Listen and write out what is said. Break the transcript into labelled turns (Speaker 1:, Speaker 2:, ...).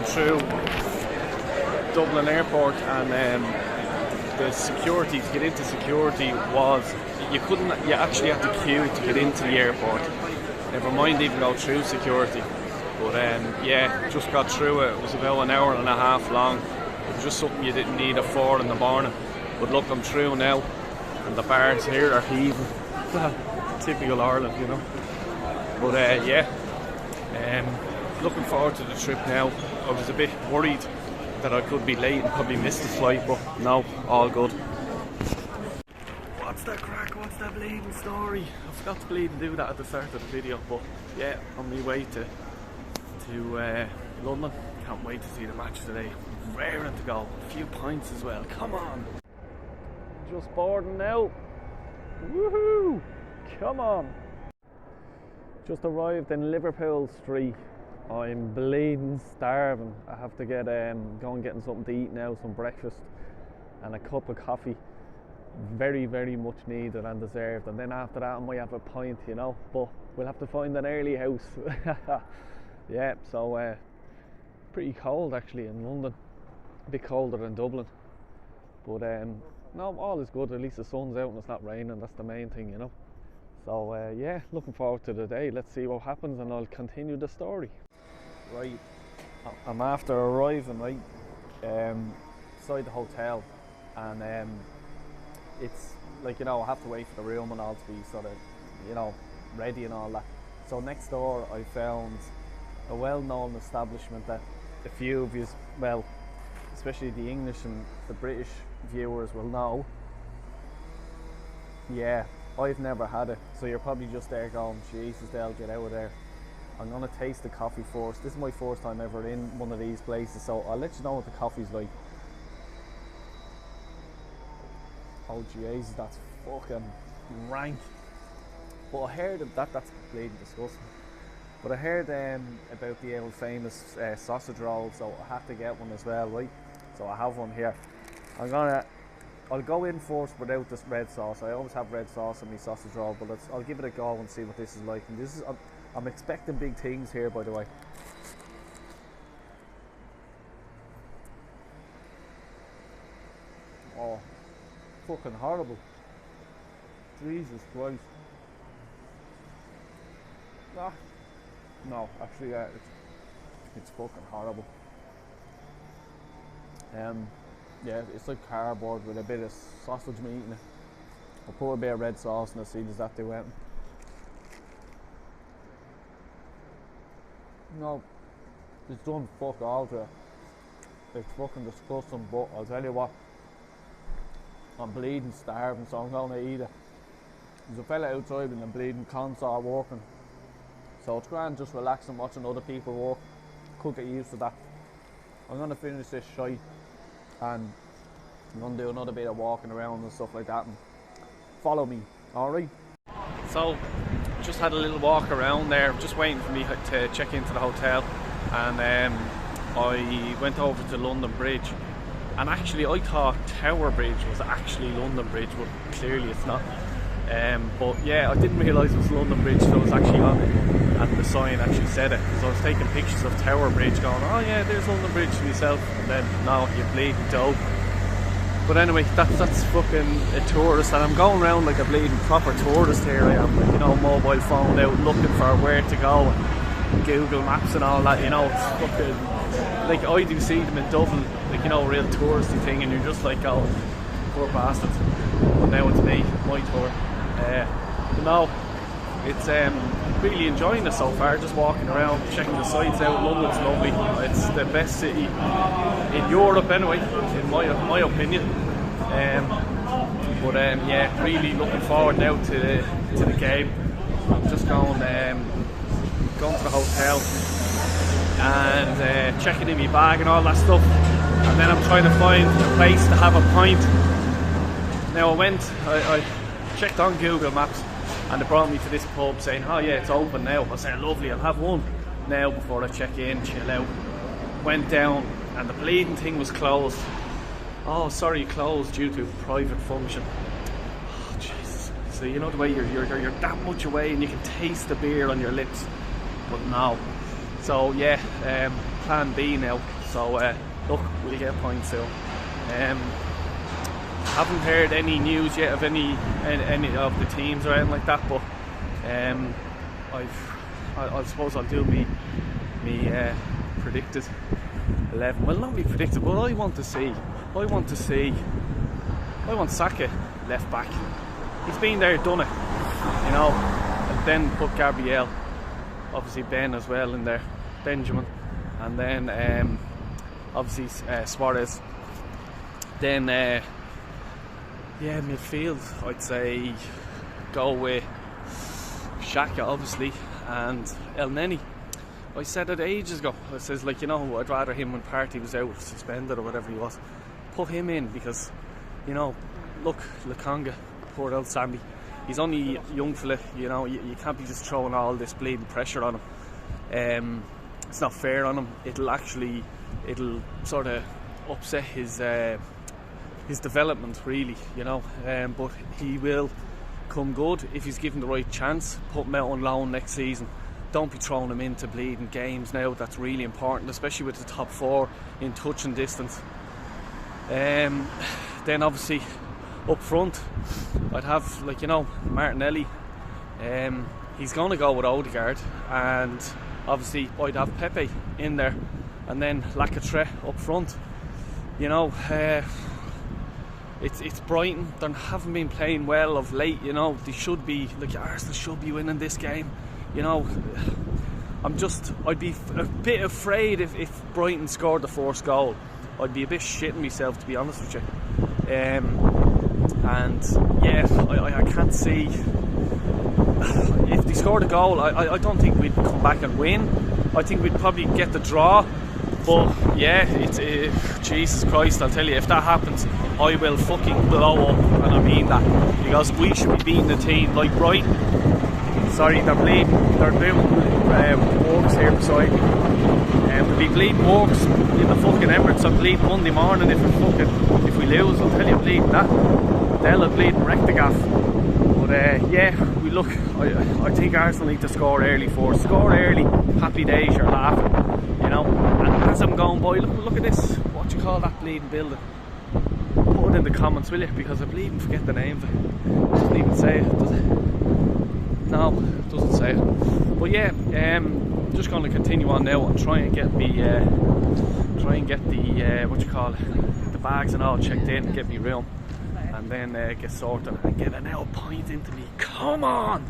Speaker 1: going through Dublin Airport, and the security, to get into security was, you actually had to queue to get into the airport. Never mind even go through security. But yeah, just got through it. It was about an hour and a half long. It was just something you didn't need at 4 in the morning. But look, I'm through now, and the bars here are heaving. Typical Ireland, you know. But yeah, looking forward to the trip now. I was a bit worried that I could be late and probably miss the flight, but no, all good. What's the crack? What's the bleeding story? I forgot to bleed and do that at the start of the video, but yeah, on my way to London. Can't wait to see the match today. Raring to go. A few pints as well. Come on. Just boarding now. Woohoo! Come on. Just arrived in Liverpool Street. I'm bleeding starving. I have to get go and get something to eat now, some breakfast and a cup of coffee. Very, very much needed and deserved. And then after that I might have a pint, you know. But we'll have to find an early house. Yeah, so pretty cold actually in London. A bit colder than Dublin. But no, all is good. At least the sun's out and it's not raining. That's the main thing, you know. So yeah, looking forward to the day. Let's see what happens and I'll continue the story. Right, I'm after arriving right inside the hotel, and it's like, you know, I have to wait for the room and all to be sort of, you know, ready and all that. So next door I found a well-known establishment that a few of you, well, especially the English and the British viewers will know. Yeah, I've never had it, so you're probably just there going, Jesus, they'll get out of there. I'm going to taste the coffee first. This is my first time ever in one of these places, so I'll let you know what the coffee's like. Oh Jesus, that's fucking rank. But I heard that's completely disgusting. But I heard about the old famous sausage roll, so I have to get one as well, right? So I have one here. I'll go in first without this red sauce. I always have red sauce on my sausage roll, but I'll give it a go and see what this is like. And this is, I'm expecting big things here, by the way. Oh, fucking horrible. Jesus Christ. Ah, no, actually, yeah, it's fucking horrible. Yeah, it's like cardboard with a bit of sausage meat in it. I'll put a bit of red sauce in it, see does that do it. No, it's done fuck all to it. It's fucking disgusting, but I'll tell you what, I'm bleeding starving, so I'm going to eat it. There's a fella outside in the bleeding console working, so it's grand just relaxing watching other people work. Could get used to that. I'm going to finish this shite and I'm going to do another bit of walking around and stuff like that, and follow me, alright? So, just had a little walk around there, just waiting for me to check into the hotel, and I went over to London Bridge, and actually I thought Tower Bridge was actually London Bridge, but clearly it's not. But yeah, I didn't realise it was London Bridge, so it was actually on it, and the sign actually said it, because I was taking pictures of Tower Bridge going, oh yeah, there's London Bridge to myself, and then no, you bleeding dope. But anyway, that's fucking a tourist, and I'm going around like a bleeding proper tourist here. I am, you know, mobile phone out looking for where to go, and Google Maps and all that, you know. It's fucking, like, I do see them in Dublin, like, you know, real touristy thing, and you're just like, oh, poor bastards. But now it's me, my tour. But no, it's really enjoying it so far, just walking around, checking the sights out. London's lovely. It's the best city in Europe anyway, in my opinion. But yeah, really looking forward now to the game. I'm just going to the hotel and checking in my bag and all that stuff, and then I'm trying to find a place to have a pint. Now I checked on Google Maps, and they brought me to this pub saying, oh yeah, it's open now. I said, lovely, I'll have one now before I check in, chill out. Went down and the bleeding thing was closed. Oh, sorry, closed due to private function. Oh, Jesus. So you know the way you're that much away and you can taste the beer on your lips, but no. So yeah, plan B now, So look, we'll get a point soon. Haven't heard any news yet of any of the teams or anything like that, but I suppose I'll do me predicted 11. Well, not be predicted, but I want Saka left back. He's been there, done it, you know. And then put Gabriel, obviously Ben as well in there, Benjamin, and then obviously Suarez. Then midfield, I'd say go with Xhaka obviously and El Neni. I said it ages ago. I says, like, you know, I'd rather him when Partey was out suspended or whatever he was, put him in, because, you know, look, Lokonga, poor old Sammy, he's only a young fella, you know, you can't be just throwing all this bleeding pressure on him. It's not fair on him. It'll sort of upset his development, really, you know. But he will come good if he's given the right chance. Put him out on loan next season. Don't be throwing him into bleeding games now. That's really important, especially with the top 4 in touch and distance. Then obviously up front, I'd have, like, you know, Martinelli. He's going to go with Odegaard, and obviously I'd have Pepe in there, and then Lacazette up front. You know, it's Brighton. They haven't been playing well of late. You know, they should be, like, Arsenal should be winning this game. You know, I'd be a bit afraid if Brighton scored the first goal. I'd be a bit shitting myself, to be honest with you. And yeah, I can't see, if they scored a goal, I don't think we'd come back and win. I think we'd probably get the draw. But yeah, Jesus Christ, I'll tell you, if that happens, I will fucking blow up, and I mean that, because we should be beating the team like Brighton. Sorry, they're doing works here beside me. We'll be bleeding works in the fucking Emirates on bleeding Monday morning if we lose. I'll tell you, bleeding that. They'll bleeding wreck the gaff. But yeah, we look. I think Arsenal need to score early first. Score early, happy days, you're laughing. You know. And as I'm going by, look at this. What do you call that bleeding building? Put it in the comments, will you? Because I bleeding forget the name of it. It doesn't even say it, does it? No, it doesn't say it. But yeah, I'm just going to continue on now and try and get the the bags and all checked in, get me room, and then get sorted and get an out point into me. Come on!